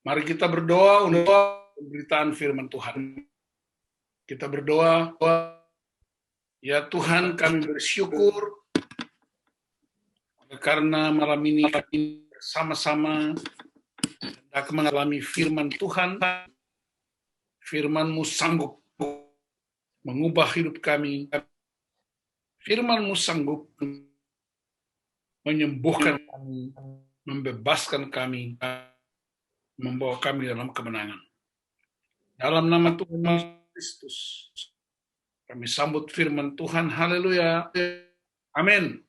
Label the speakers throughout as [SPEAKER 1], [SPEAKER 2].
[SPEAKER 1] Mari kita berdoa untuk pemberitaan firman Tuhan. Kita berdoa, ya Tuhan, kami bersyukur karena malam ini kami bersama-sama hendak mengalami firman Tuhan. Firman-Mu sanggup mengubah hidup kami. Firman-Mu sanggup menyembuhkan kami, membebaskan kami, membawa kami dalam kemenangan. Dalam nama Tuhan Yesus Kristus, kami sambut firman Tuhan. Haleluya. Amin.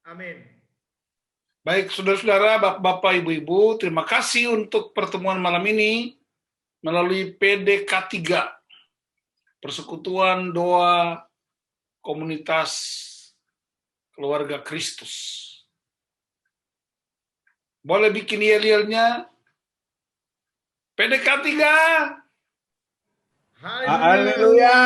[SPEAKER 2] Amin.
[SPEAKER 1] Baik, saudara-saudara, bapak-bapak, ibu-ibu, terima kasih untuk pertemuan malam ini melalui PDK 3, Persekutuan Doa Komunitas Keluarga Kristus. Boleh bikin yel-yelnya? PDK 3.
[SPEAKER 2] Haleluya.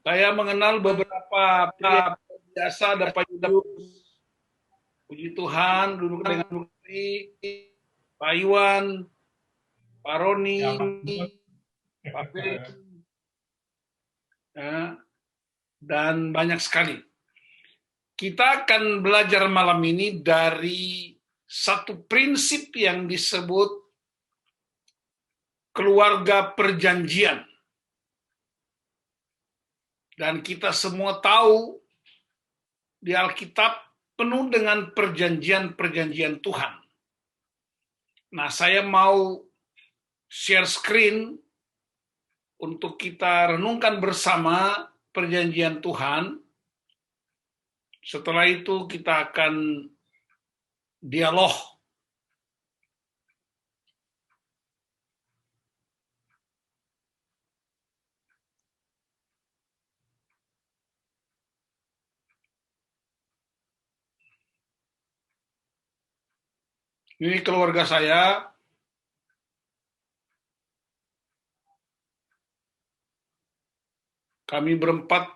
[SPEAKER 1] Saya mengenal beberapa pria biasa, ada Pak Yudus. Puji Tuhan, duduk dengan Pak Iwan, Pak Roni, Pak Ferry, ya, dan banyak sekali. Kita akan belajar malam ini dari satu prinsip yang disebut keluarga perjanjian. Dan kita semua tahu di Alkitab penuh dengan perjanjian-perjanjian Tuhan. Nah, saya mau share screen untuk kita renungkan bersama perjanjian Tuhan. Setelah itu kita akan dialog. Ini keluarga saya. Kami berempat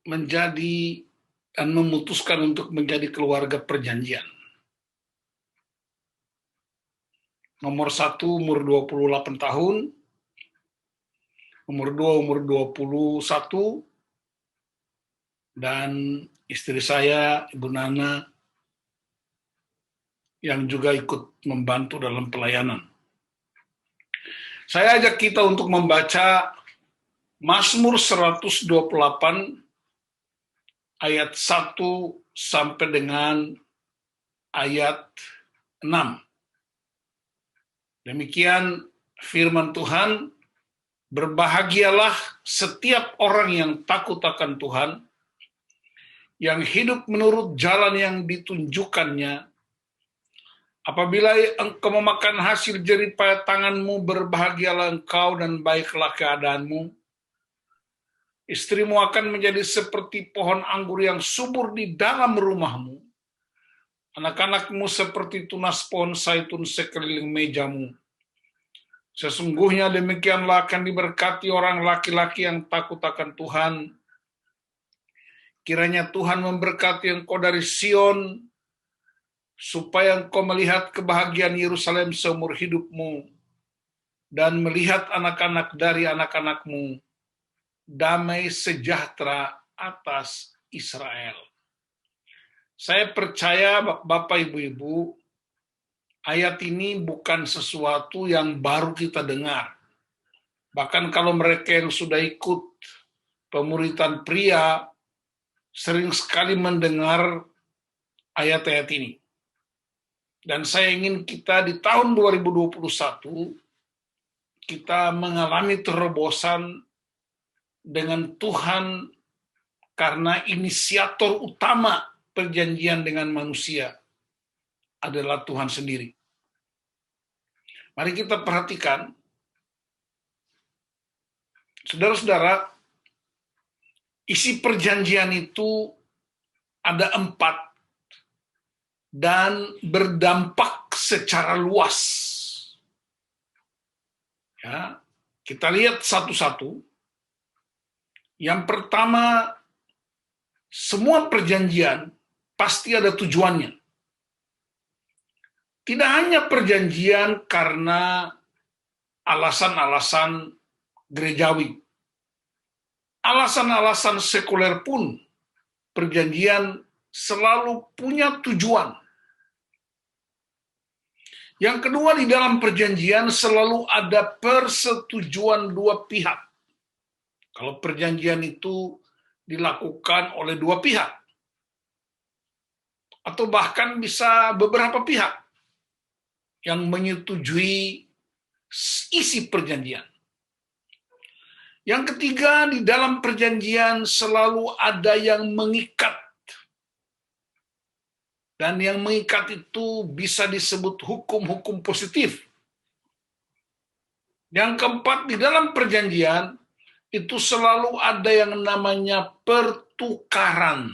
[SPEAKER 1] menjadi dan memutuskan untuk menjadi keluarga perjanjian. Nomor 1 umur 28 tahun, nomor 2 umur 21, dan istri saya, Ibu Nana, yang juga ikut membantu dalam pelayanan. Saya ajak kita untuk membaca Mazmur 128 ayat 1 sampai dengan ayat 6. Demikian firman Tuhan, berbahagialah setiap orang yang takut akan Tuhan, yang hidup menurut jalan yang ditunjukkannya. Apabila engkau memakan hasil jerih payah tanganmu, berbahagialah engkau dan baiklah keadaanmu. Istrimu akan menjadi seperti pohon anggur yang subur di dalam rumahmu. Anak-anakmu seperti tunas pohon zaitun sekeliling mejamu. Sesungguhnya demikianlah akan diberkati orang laki-laki yang takut akan Tuhan. Kiranya Tuhan memberkati engkau dari Sion, supaya engkau melihat kebahagiaan Yerusalem seumur hidupmu, dan melihat anak-anak dari anak-anakmu, damai sejahtera atas Israel. Saya percaya Bapak Ibu-Ibu, ayat ini bukan sesuatu yang baru kita dengar. Bahkan kalau mereka yang sudah ikut pemuritan pria, sering sekali mendengar ayat-ayat ini. Dan saya ingin kita di tahun 2021, kita mengalami terobosan dengan Tuhan karena inisiator utama perjanjian dengan manusia adalah Tuhan sendiri. Mari kita perhatikan, saudara-saudara, isi perjanjian itu ada 4 dan berdampak secara luas. Ya, kita lihat satu-satu. Yang pertama, semua perjanjian pasti ada tujuannya. Tidak hanya perjanjian karena alasan-alasan gerejawi. Alasan-alasan sekuler pun perjanjian selalu punya tujuan. Yang kedua, di dalam perjanjian selalu ada persetujuan dua pihak. Kalau perjanjian itu dilakukan oleh dua pihak, atau bahkan bisa beberapa pihak yang menyetujui isi perjanjian. Yang ketiga, di dalam perjanjian selalu ada yang mengikat. Dan yang mengikat itu bisa disebut hukum-hukum positif. Yang keempat, di dalam perjanjian itu selalu ada yang namanya pertukaran.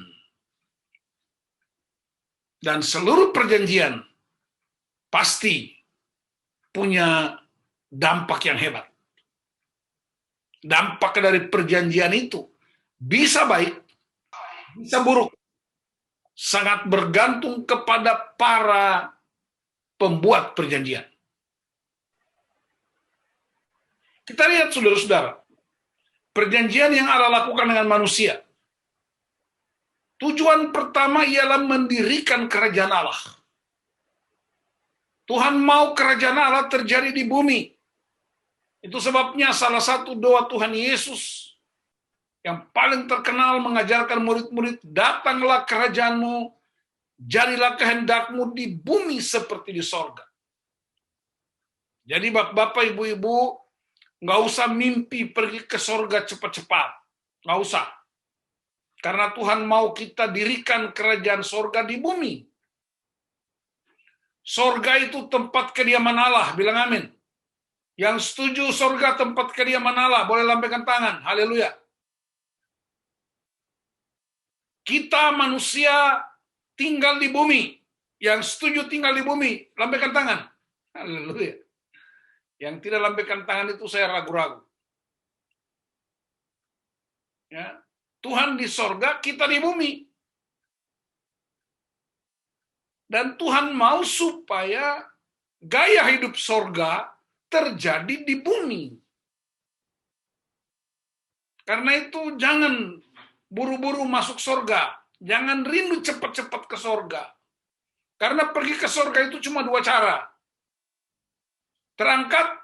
[SPEAKER 1] Dan seluruh perjanjian pasti punya dampak yang hebat. Dampak dari perjanjian itu bisa baik, bisa buruk. Sangat bergantung kepada para pembuat perjanjian. Kita lihat saudara-saudara, perjanjian yang Allah lakukan dengan manusia. Tujuan pertama ialah mendirikan kerajaan Allah. Tuhan mau kerajaan Allah terjadi di bumi. Itu sebabnya salah satu doa Tuhan Yesus yang paling terkenal mengajarkan murid-murid, datanglah kerajaanmu, jadilah kehendakmu di bumi seperti di sorga. Jadi bapak-bapak, ibu-ibu, nggak usah mimpi pergi ke sorga cepat-cepat. Nggak usah. Karena Tuhan mau kita dirikan kerajaan sorga di bumi. Sorga itu tempat kediaman Allah, bilang amin. Yang setuju sorga tempat kediaman Allah, boleh lambaikan tangan, haleluya. Kita manusia tinggal di bumi. Yang setuju tinggal di bumi, lambaikan tangan. Haleluya. Yang tidak lambaikan tangan itu saya ragu-ragu. Ya, Tuhan di sorga, kita di bumi. Dan Tuhan mau supaya gaya hidup sorga terjadi di bumi. Karena itu jangan buru-buru masuk sorga. Jangan rindu cepat-cepat ke sorga. Karena pergi ke sorga itu cuma dua cara. Terangkat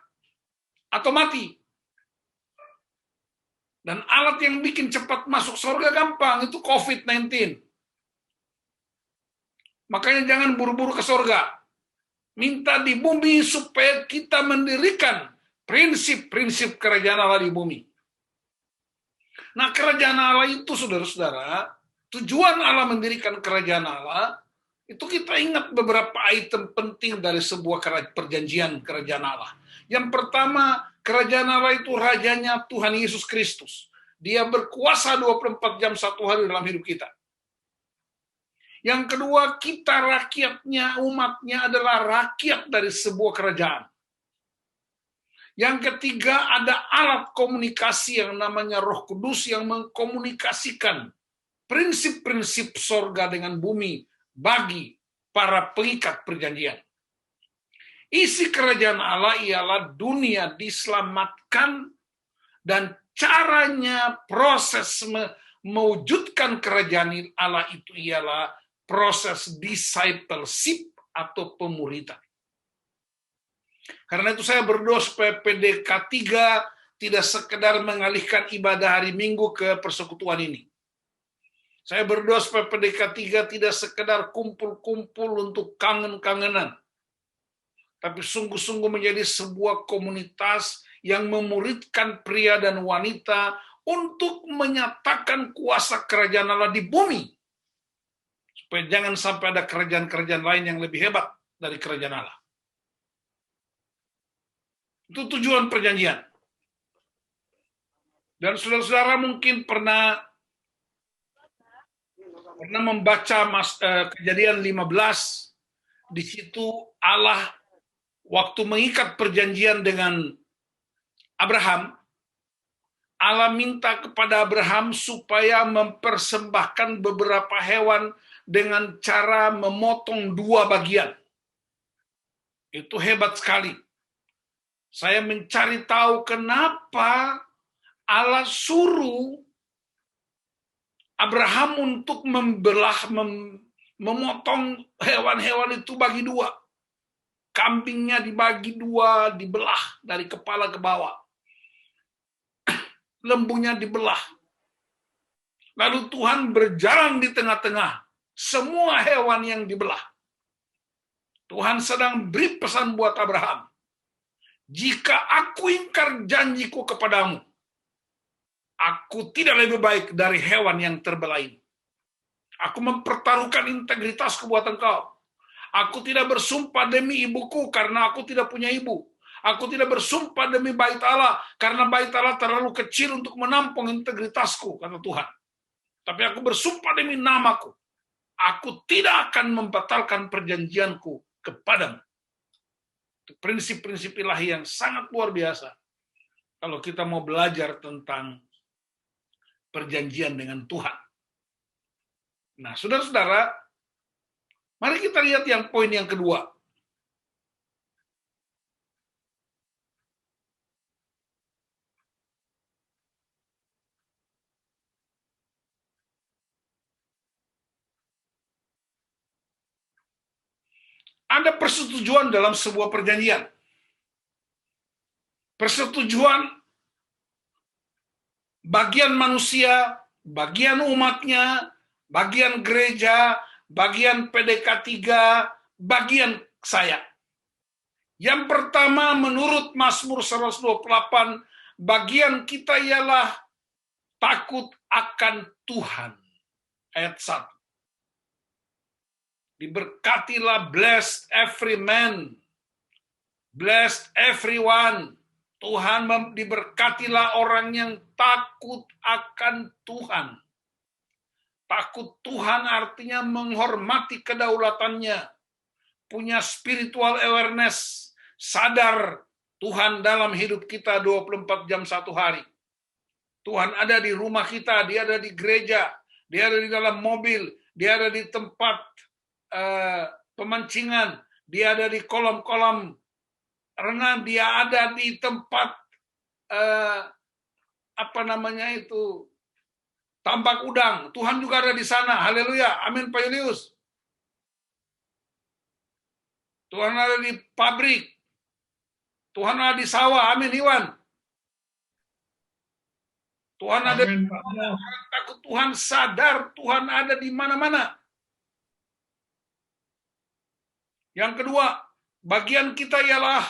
[SPEAKER 1] atau mati. Dan alat yang bikin cepat masuk sorga gampang, itu COVID-19. Makanya jangan buru-buru ke sorga. Minta di bumi supaya kita mendirikan prinsip-prinsip kerajaan Allah di bumi. Nah, kerajaan Allah itu, saudara-saudara, tujuan Allah mendirikan kerajaan Allah, itu kita ingat beberapa item penting dari sebuah perjanjian kerajaan Allah. Yang pertama, kerajaan Allah itu rajanya Tuhan Yesus Kristus. Dia berkuasa 24 jam satu hari dalam hidup kita. Yang kedua, kita rakyatnya, umatnya adalah rakyat dari sebuah kerajaan. Yang ketiga, ada alat komunikasi yang namanya Roh Kudus yang mengkomunikasikan prinsip-prinsip sorga dengan bumi bagi para pengikat perjanjian. Isi kerajaan Allah ialah dunia diselamatkan, dan caranya proses mewujudkan kerajaan Allah itu ialah proses discipleship atau pemuritan. Karena itu saya berdoa supaya PDK 3 tidak sekedar mengalihkan ibadah hari Minggu ke persekutuan ini. Saya berdoa supaya PDK 3 tidak sekedar kumpul-kumpul untuk kangen-kangenan. Tapi sungguh-sungguh menjadi sebuah komunitas yang memuridkan pria dan wanita untuk menyatakan kuasa kerajaan Allah di bumi. Supaya jangan sampai ada kerajaan-kerajaan lain yang lebih hebat dari kerajaan Allah. Itu tujuan perjanjian. Dan saudara-saudara mungkin pernah membaca Kejadian 15, di situ Allah waktu mengikat perjanjian dengan Abraham, Allah minta kepada Abraham supaya mempersembahkan beberapa hewan dengan cara memotong dua bagian. Itu hebat sekali. Saya mencari tahu kenapa Allah suruh Abraham untuk memotong hewan-hewan itu bagi dua. Kambingnya dibagi dua, dibelah dari kepala ke bawah. Lembunya dibelah. Lalu Tuhan berjalan di tengah-tengah semua hewan yang dibelah. Tuhan sedang beri pesan buat Abraham. Jika aku ingkar janjiku kepadamu, aku tidak lebih baik dari hewan yang terbelah ini. Aku mempertaruhkan integritasku buat engkau. Aku tidak bersumpah demi ibuku karena aku tidak punya ibu. Aku tidak bersumpah demi bait Allah karena bait Allah terlalu kecil untuk menampung integritasku, kata Tuhan. Tapi aku bersumpah demi namaku. Aku tidak akan membatalkan perjanjianku kepadamu. Prinsip-prinsip ilahi yang sangat luar biasa kalau kita mau belajar tentang perjanjian dengan Tuhan. Nah, saudara-saudara, mari kita lihat yang poin yang kedua. Ada persetujuan dalam sebuah perjanjian. Persetujuan bagian manusia, bagian umatnya, bagian gereja, bagian PDK 3, bagian saya. Yang pertama menurut Mazmur 128, bagian kita ialah takut akan Tuhan. Ayat 1. Diberkatilah, blessed every man, blessed everyone. Tuhan diberkatilah orang yang takut akan Tuhan. Takut Tuhan artinya menghormati kedaulatannya, punya spiritual awareness, sadar Tuhan dalam hidup kita 24 jam satu hari. Tuhan ada di rumah kita, dia ada di gereja, dia ada di dalam mobil, dia ada di tempat pemancingan, dia ada di kolam-kolam renang, dia ada di tempat tambak udang. Tuhan juga ada di sana. Haleluya. Amin, Pak Yulius. Tuhan ada di pabrik. Tuhan ada di sawah. Amin, Iwan. Tuhan ada di mana? Takut Tuhan, sadar Tuhan ada di mana-mana. Yang kedua, bagian kita ialah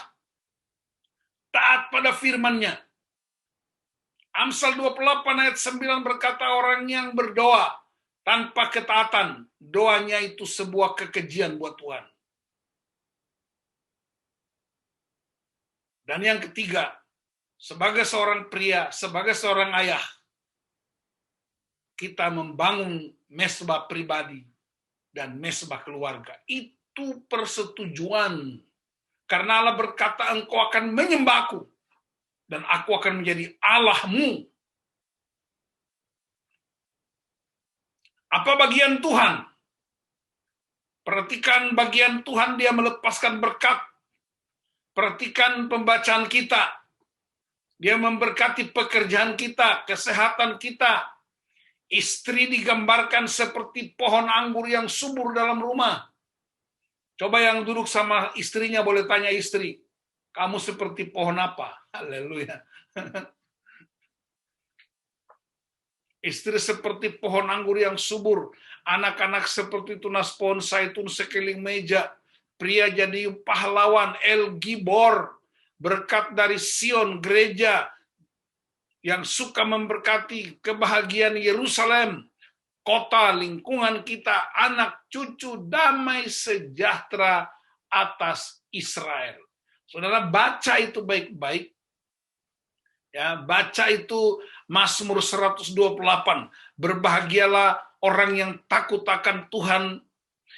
[SPEAKER 1] taat pada firman-Nya. Amsal 28 ayat 9 berkata, orang yang berdoa tanpa ketaatan, doanya itu sebuah kekejian buat Tuhan. Dan yang ketiga, sebagai seorang pria, sebagai seorang ayah, kita membangun mesbah pribadi dan mesbah keluarga. Itu persetujuan. Karena Allah berkata, engkau akan menyembahku dan aku akan menjadi Allahmu. Apa bagian Tuhan? Perhatikan bagian Tuhan, dia melepaskan berkat. Perhatikan pembacaan kita. Dia memberkati pekerjaan kita, kesehatan kita. Istri digambarkan seperti pohon anggur yang subur dalam rumah. Coba yang duduk sama istrinya boleh tanya istri, kamu seperti pohon apa? Haleluya. Istri seperti pohon anggur yang subur, anak-anak seperti tunas pohon zaitun sekeliling meja, pria jadi pahlawan, El Gibor, berkat dari Sion, gereja yang suka memberkati kebahagiaan Yerusalem, kota, lingkungan kita, anak, cucu, damai sejahtera atas Israel. Saudara baca itu baik-baik. Ya, baca itu Mazmur 128. Berbahagialah orang yang takut akan Tuhan,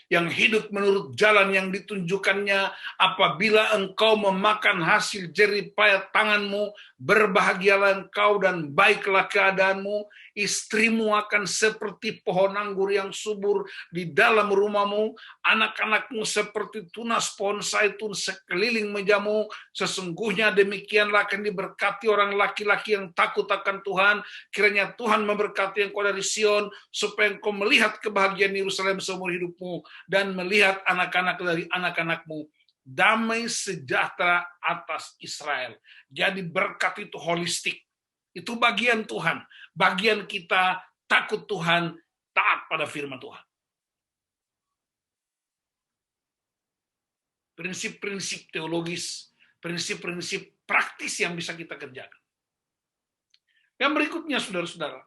[SPEAKER 1] yang hidup menurut jalan yang ditunjukkannya. Apabila engkau memakan hasil jerih payah tanganmu, berbahagialah engkau dan baiklah keadaanmu. Istrimu akan seperti pohon anggur yang subur di dalam rumahmu. Anak-anakmu seperti tunas pohon zaitun sekeliling mejamu. Sesungguhnya demikianlah akan diberkati orang laki-laki yang takut akan Tuhan. Kiranya Tuhan memberkati engkau dari Sion, supaya engkau melihat kebahagiaan Yerusalem seumur hidupmu, dan melihat anak-anak dari anak-anakmu. Damai sejahtera atas Israel. Jadi berkat itu holistik. Itu bagian Tuhan. Bagian kita takut Tuhan, taat pada firman Tuhan. Prinsip-prinsip teologis, prinsip-prinsip praktis yang bisa kita kerjakan. Yang berikutnya, saudara-saudara,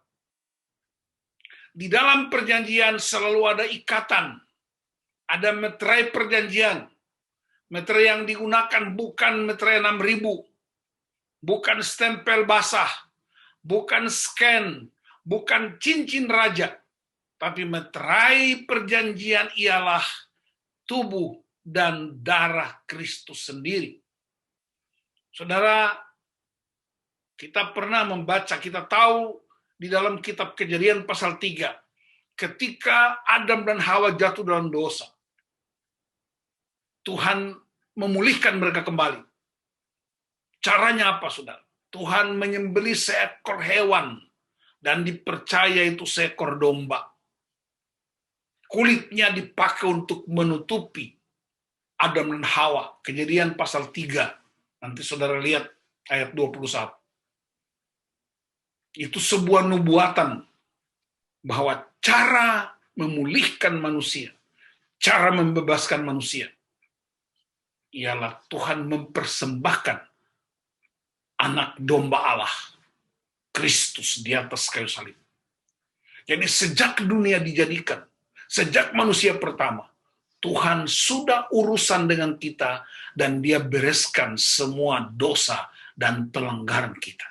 [SPEAKER 1] di dalam perjanjian selalu ada ikatan, ada meterai perjanjian. Meterai yang digunakan bukan meterai 6.000, bukan stempel basah, bukan scan, bukan cincin raja, tapi meterai perjanjian ialah tubuh dan darah Kristus sendiri. Saudara, kita pernah membaca, kita tahu di dalam kitab Kejadian pasal 3, ketika Adam dan Hawa jatuh dalam dosa, Tuhan memulihkan mereka kembali. Caranya apa, saudara? Tuhan menyembelih seekor hewan, dan dipercaya itu seekor domba. Kulitnya dipakai untuk menutupi Adam dan Hawa. Kejadian pasal 3. Nanti saudara lihat ayat 21. Itu sebuah nubuatan bahwa cara memulihkan manusia, cara membebaskan manusia, ialah Tuhan mempersembahkan anak domba Allah, Kristus di atas kayu salib. Jadi sejak dunia dijadikan, sejak manusia pertama, Tuhan sudah urusan dengan kita, dan dia bereskan semua dosa dan pelanggaran kita.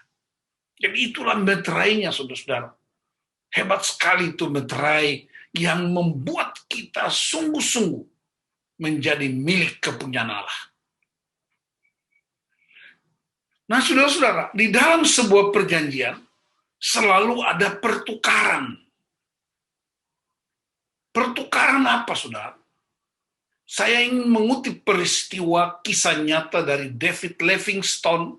[SPEAKER 1] Jadi itulah meterainya, saudara-saudara. Hebat sekali itu meterai yang membuat kita sungguh-sungguh menjadi milik kepunyaan Allah. Nah, saudara-saudara, di dalam sebuah perjanjian selalu ada pertukaran. Pertukaran apa, saudara? Saya ingin mengutip peristiwa kisah nyata dari David Livingstone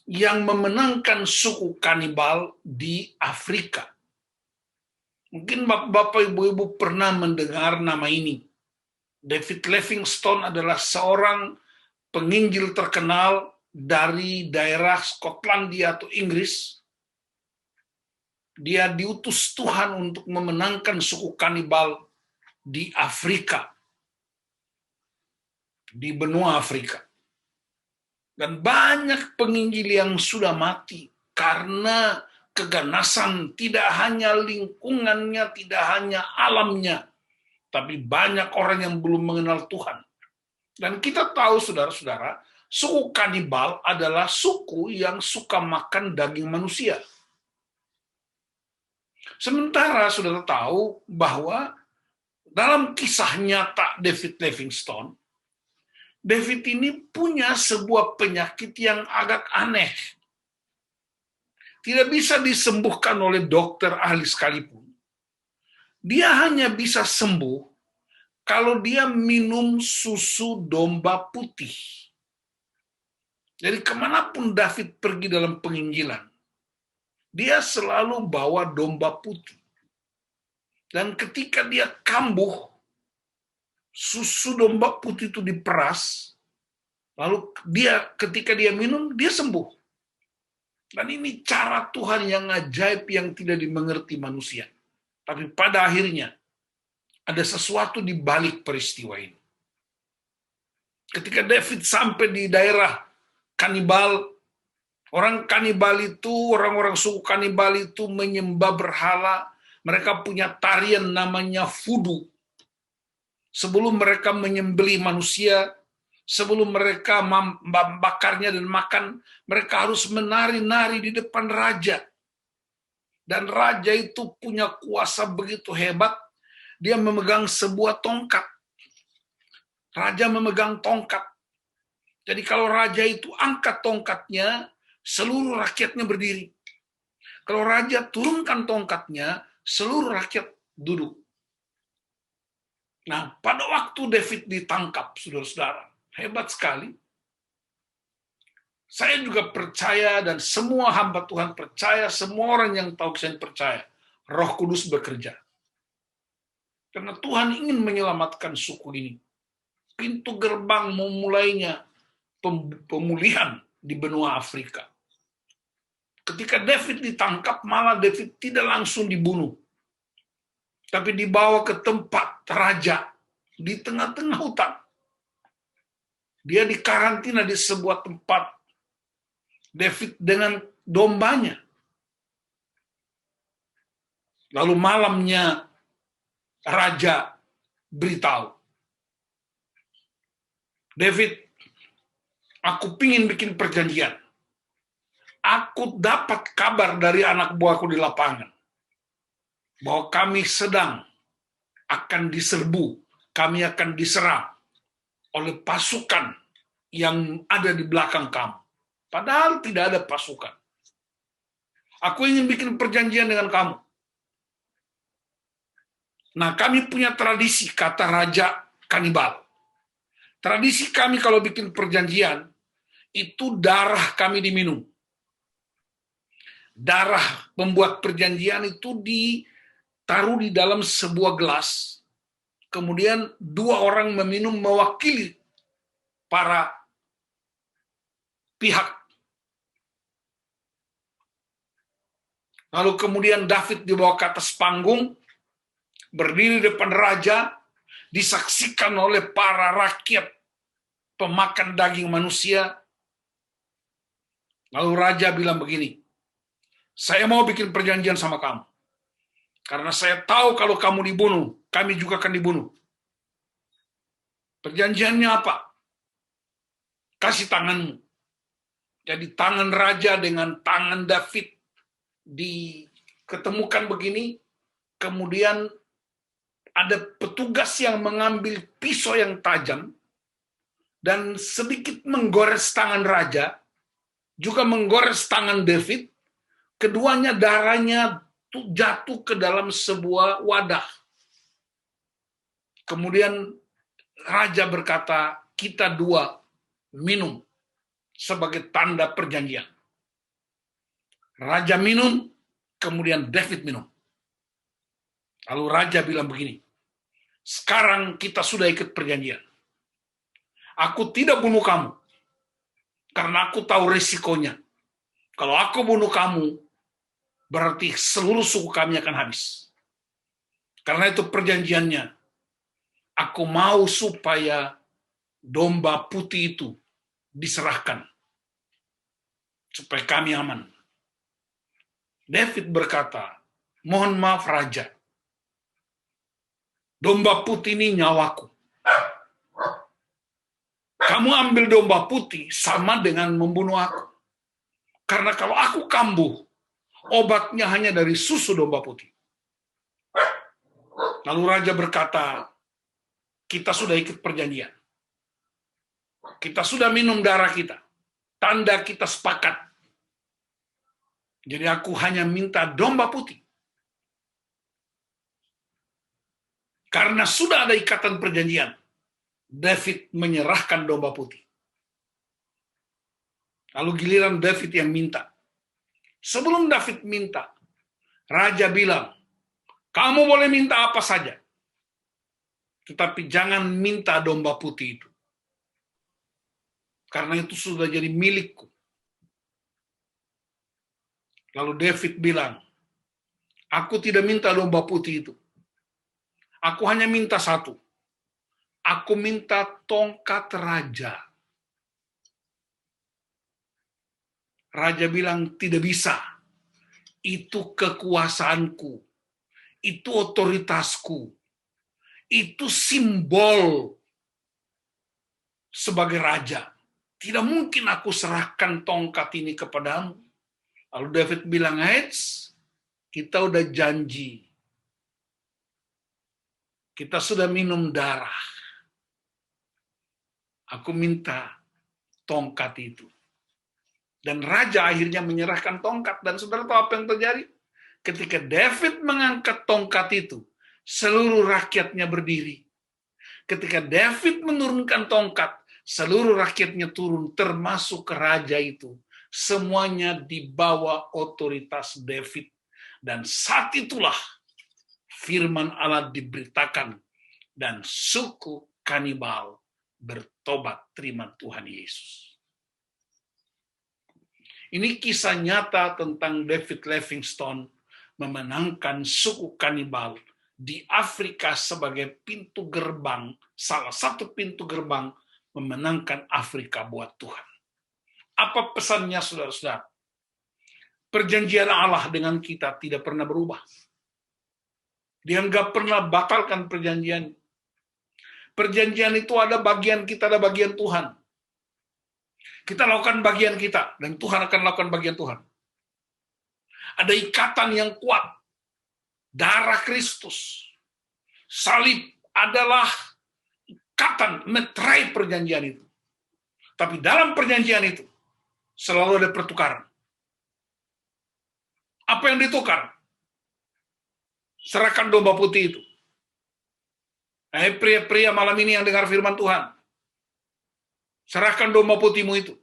[SPEAKER 1] yang memenangkan suku kanibal di Afrika. Mungkin Bapak, Ibu-Ibu pernah mendengar nama ini. David Livingstone adalah seorang penginjil terkenal dari daerah Skotlandia atau Inggris. Dia diutus Tuhan untuk memenangkan suku kanibal di Afrika, di benua Afrika. Dan banyak penginjil yang sudah mati karena keganasan, tidak hanya lingkungannya, tidak hanya alamnya, tapi banyak orang yang belum mengenal Tuhan. Dan kita tahu, saudara-saudara, suku kanibal adalah suku yang suka makan daging manusia. Sementara saudara tahu bahwa dalam kisah nyata David Livingstone, David ini punya sebuah penyakit yang agak aneh. Tidak bisa disembuhkan oleh dokter ahli sekalipun. Dia hanya bisa sembuh kalau dia minum susu domba putih. Jadi kemanapun David pergi dalam penginjilan, dia selalu bawa domba putih. Dan ketika dia kambuh, susu domba putih itu diperas, lalu ketika dia minum, dia sembuh. Dan ini cara Tuhan yang ajaib yang tidak dimengerti manusia. Tapi pada akhirnya, ada sesuatu di balik peristiwa ini. Ketika David sampai di daerah kanibal, orang kanibal itu, orang-orang suku kanibal itu menyembah berhala. Mereka punya tarian namanya voodoo. Sebelum mereka menyembelih manusia, sebelum mereka membakarnya dan makan, mereka harus menari-nari di depan raja. Dan raja itu punya kuasa begitu hebat, dia memegang sebuah tongkat. Raja memegang tongkat. Jadi kalau raja itu angkat tongkatnya, seluruh rakyatnya berdiri. Kalau raja turunkan tongkatnya, seluruh rakyat duduk. Nah, pada waktu David ditangkap, saudara-saudara, hebat sekali. Saya juga percaya dan semua hamba Tuhan percaya, semua orang yang tahu saya percaya, Roh Kudus bekerja. Karena Tuhan ingin menyelamatkan suku ini. Pintu gerbang memulainya pemulihan di benua Afrika. Ketika David ditangkap, malah David tidak langsung dibunuh. Tapi dibawa ke tempat raja di tengah-tengah hutan. Dia dikarantina di sebuah tempat. David dengan dombanya. Lalu malamnya raja beritahu, David, aku pingin bikin perjanjian. Aku dapat kabar dari anak buahku di lapangan bahwa kami sedang akan diserbu, kami akan diserang oleh pasukan yang ada di belakang kamu. Padahal tidak ada pasukan. Aku ingin bikin perjanjian dengan kamu. Nah, kami punya tradisi, kata Raja Kanibal. Tradisi kami kalau bikin perjanjian, itu darah kami diminum. Darah pembuat perjanjian itu ditaruh di dalam sebuah gelas. Kemudian dua orang meminum mewakili para pihak. Lalu kemudian David dibawa ke atas panggung, berdiri depan raja, disaksikan oleh para rakyat pemakan daging manusia. Lalu raja bilang begini, saya mau bikin perjanjian sama kamu. Karena saya tahu kalau kamu dibunuh, kami juga akan dibunuh. Perjanjiannya apa? Kasih tanganmu. Jadi tangan raja dengan tangan David diketemukan begini, kemudian ada petugas yang mengambil pisau yang tajam dan sedikit menggores tangan raja, juga menggores tangan David. Keduanya darahnya jatuh ke dalam sebuah wadah. Kemudian raja berkata, kita dua minum sebagai tanda perjanjian. Raja minum, kemudian David minum. Lalu raja bilang begini, sekarang kita sudah ikut perjanjian. Aku tidak bunuh kamu, karena aku tahu risikonya. Kalau aku bunuh kamu, berarti seluruh suku kami akan habis. Karena itu perjanjiannya, aku mau supaya domba putih itu diserahkan, supaya kami aman. David berkata, mohon maaf raja, domba putih ini nyawaku. Kamu ambil domba putih sama dengan membunuh aku. Karena kalau aku kambuh, obatnya hanya dari susu domba putih. Lalu raja berkata, kita sudah ikut perjanjian. Kita sudah minum darah kita. Tanda kita sepakat. Jadi aku hanya minta domba putih. Karena sudah ada ikatan perjanjian, David menyerahkan domba putih. Lalu giliran David yang minta. Sebelum David minta, raja bilang, kamu boleh minta apa saja, tetapi jangan minta domba putih itu. Karena itu sudah jadi milikku. Lalu David bilang, aku tidak minta domba putih itu. Aku hanya minta satu. Aku minta tongkat raja. Raja bilang, tidak bisa. Itu kekuasaanku. Itu otoritasku. Itu simbol sebagai raja. Tidak mungkin aku serahkan tongkat ini kepadamu. Lalu David bilang, "Heits, kita udah janji. Kita sudah minum darah. Aku minta tongkat itu." Dan raja akhirnya menyerahkan tongkat. Dan saudara tahu apa yang terjadi? Ketika David mengangkat tongkat itu, seluruh rakyatnya berdiri. Ketika David menurunkan tongkat, seluruh rakyatnya turun, termasuk raja itu. Semuanya di bawah otoritas David. Dan saat itulah firman Allah diberitakan. Dan suku kanibal bertobat terima Tuhan Yesus. Ini kisah nyata tentang David Livingstone memenangkan suku kanibal di Afrika sebagai pintu gerbang, salah satu pintu gerbang memenangkan Afrika buat Tuhan. Apa pesannya saudara-saudara? Perjanjian Allah dengan kita tidak pernah berubah. Dia nggak pernah batalkan perjanjian. Perjanjian itu ada bagian kita, ada bagian Tuhan. Kita lakukan bagian kita, dan Tuhan akan lakukan bagian Tuhan. Ada ikatan yang kuat. Darah Kristus. Salib adalah ikatan, meterai perjanjian itu. Tapi dalam perjanjian itu, selalu ada pertukaran. Apa yang ditukar? Serahkan domba putih itu. Hai pria-pria malam ini yang dengar firman Tuhan. Serahkan domba putihmu itu.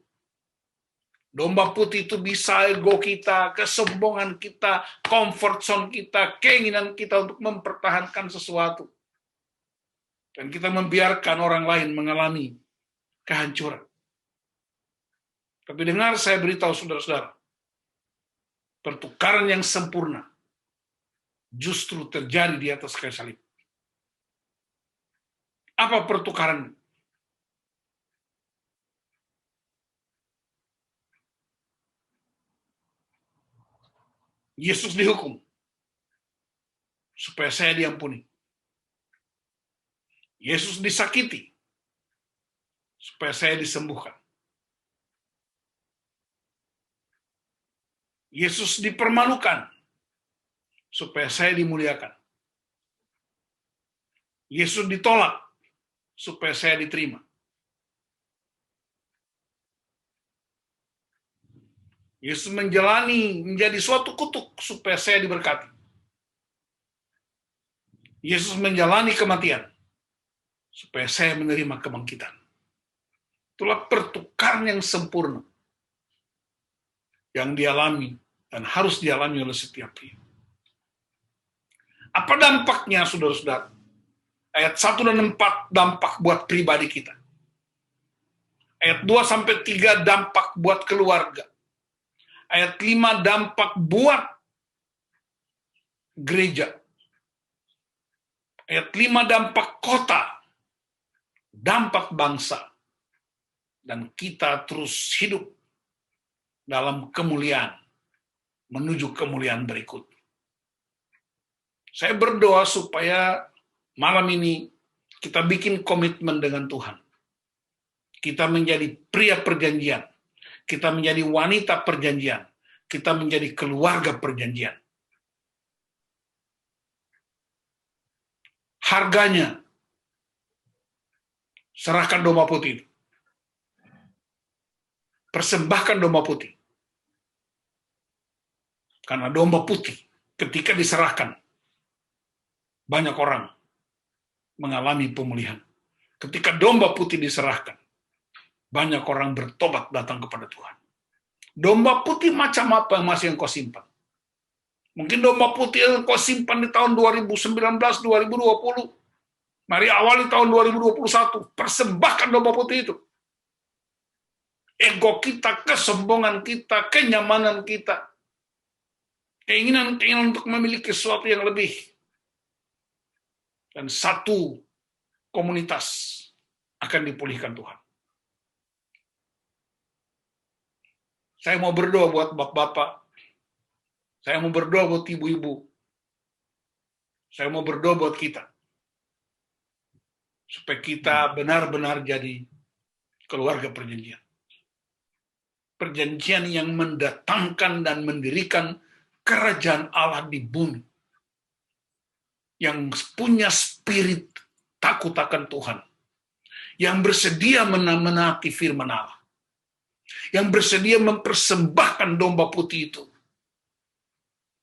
[SPEAKER 1] Domba putih itu bisa ego kita, kesombongan kita, comfort zone kita, keinginan kita untuk mempertahankan sesuatu. Dan kita membiarkan orang lain mengalami kehancuran. Tapi dengar saya beritahu saudara-saudara, pertukaran yang sempurna justru terjadi di atas kayu salib. Apa pertukaran? Yesus dihukum supaya saya diampuni. Yesus disakiti supaya saya disembuhkan. Yesus dipermalukan supaya saya dimuliakan. Yesus ditolak supaya saya diterima. Yesus menjadi suatu kutuk supaya saya diberkati. Yesus menjalani kematian supaya saya menerima kebangkitan. Itulah pertukaran yang sempurna yang dialami dan harus dialami oleh setiap pria. Apa dampaknya, saudara-saudara? Ayat 1 dan 4 dampak buat pribadi kita. Ayat 2-3 dampak buat keluarga. Ayat 5 dampak buat gereja. Ayat 5 dampak kota. Dampak bangsa. Dan kita terus hidup dalam kemuliaan. Menuju kemuliaan berikut. Saya berdoa supaya malam ini kita bikin komitmen dengan Tuhan. Kita menjadi pria perjanjian. Kita menjadi wanita perjanjian. Kita menjadi keluarga perjanjian. Harganya, serahkan domba putih. Persembahkan domba putih. Karena domba putih ketika diserahkan, banyak orang mengalami pemulihan. Ketika domba putih diserahkan, banyak orang bertobat datang kepada Tuhan. Domba putih macam apa yang masih engkau simpan? Mungkin domba putih yang engkau simpan di tahun 2019, 2020. Mari awali tahun 2021. Persembahkan domba putih itu. Ego kita, kesombongan kita, kenyamanan kita. Keinginan untuk memiliki sesuatu yang lebih. Dan satu komunitas akan dipulihkan Tuhan. Saya mau berdoa buat bapak-bapak. Saya mau berdoa buat ibu-ibu. Saya mau berdoa buat kita. Supaya kita benar-benar jadi keluarga perjanjian. Perjanjian yang mendatangkan dan mendirikan kerajaan Allah di bumi. Yang punya spirit takut akan Tuhan. Yang bersedia menaati firman Allah. yang bersedia mempersembahkan domba putih itu,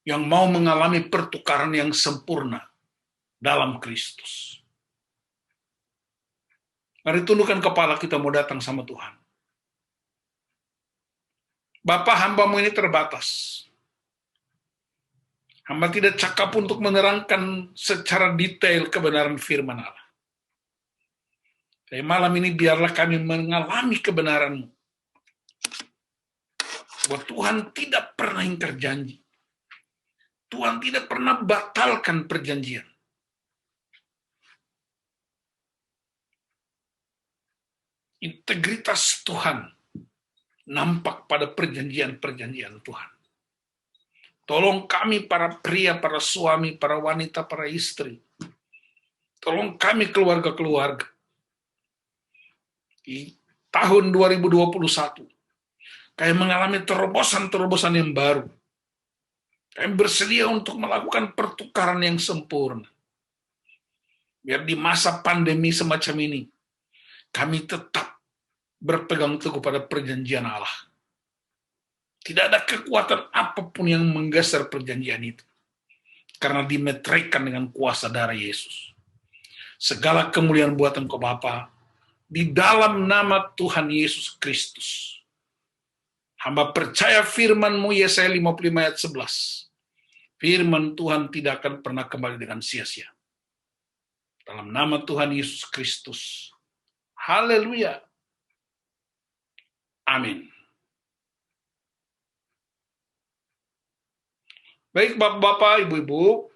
[SPEAKER 1] yang mau mengalami pertukaran yang sempurna dalam Kristus. Mari tundukkan kepala, kita mau datang sama Tuhan. Bapa, hambamu ini terbatas. Hamba tidak cakap untuk menerangkan secara detail kebenaran firman Allah. Tapi malam ini biarlah kami mengalami kebenaran-Mu. Bahwa Tuhan tidak pernah ingkar janji. Tuhan tidak pernah batalkan perjanjian. Integritas Tuhan nampak pada perjanjian-perjanjian Tuhan. Tolong kami para pria, para suami, para wanita, para istri. Tolong kami keluarga-keluarga. Di tahun 2021, kami mengalami terobosan-terobosan yang baru. Kami bersedia untuk melakukan pertukaran yang sempurna. Biar di masa pandemi semacam ini, kami tetap berpegang teguh pada perjanjian Allah. Tidak ada kekuatan apapun yang menggeser perjanjian itu. Karena dimeteraikan dengan kuasa darah Yesus. Segala kemuliaan buat Engkau Bapa, di dalam nama Tuhan Yesus Kristus. Hamba percaya firman-Mu Yesaya 55 ayat 11. Firman Tuhan tidak akan pernah kembali dengan sia-sia. Dalam nama Tuhan Yesus Kristus. Haleluya. Amin. Baik Bapak-bapak, Ibu-ibu,